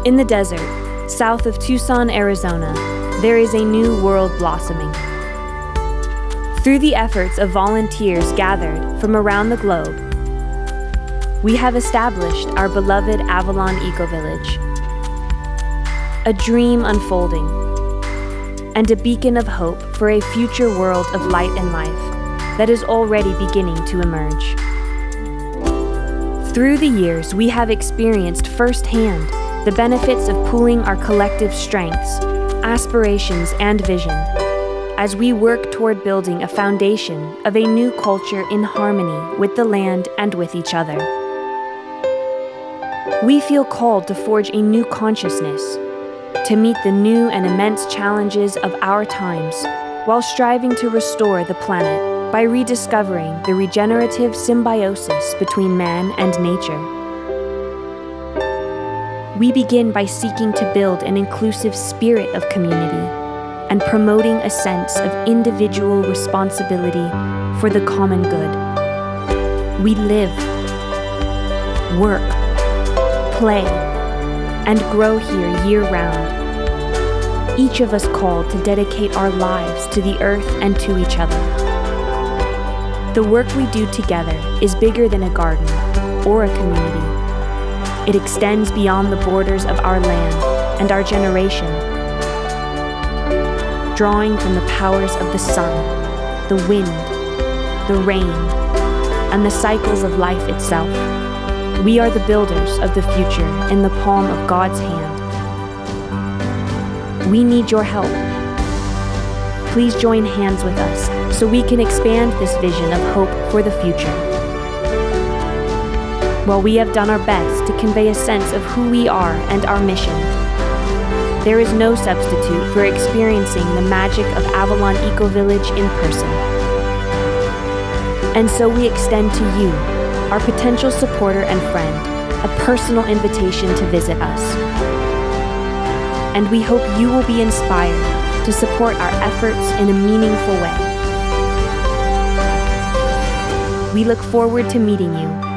In the desert, south of Tucson, Arizona, there is a new world blossoming. Through the efforts of volunteers gathered from around the globe, we have established our beloved Avalon Ecovillage, a dream unfolding, and a beacon of hope for a future world of light and life that is already beginning to emerge. Through the years, we have experienced firsthand the benefits of pooling our collective strengths, aspirations, and vision as we work toward building a foundation of a new culture in harmony with the land and with each other. We feel called to forge a new consciousness, to meet the new and immense challenges of our times while striving to restore the planet by rediscovering the regenerative symbiosis between man and nature. We begin by seeking to build an inclusive spirit of community and promoting a sense of individual responsibility for the common good. We live, work, play, and grow here year-round, each of us called to dedicate our lives to the earth and to each other. The work we do together is bigger than a garden or a community. It extends beyond the borders of our land and our generation, drawing from the powers of the sun, the wind, the rain, and the cycles of life itself. We are the builders of the future in the palm of God's hand. We need your help. Please join hands with us so we can expand this vision of hope for the future. While we have done our best to convey a sense of who we are and our mission, there is no substitute for experiencing the magic of Avalon Ecovillage in person. And so we extend to you, our potential supporter and friend, a personal invitation to visit us. And we hope you will be inspired to support our efforts in a meaningful way. We look forward to meeting you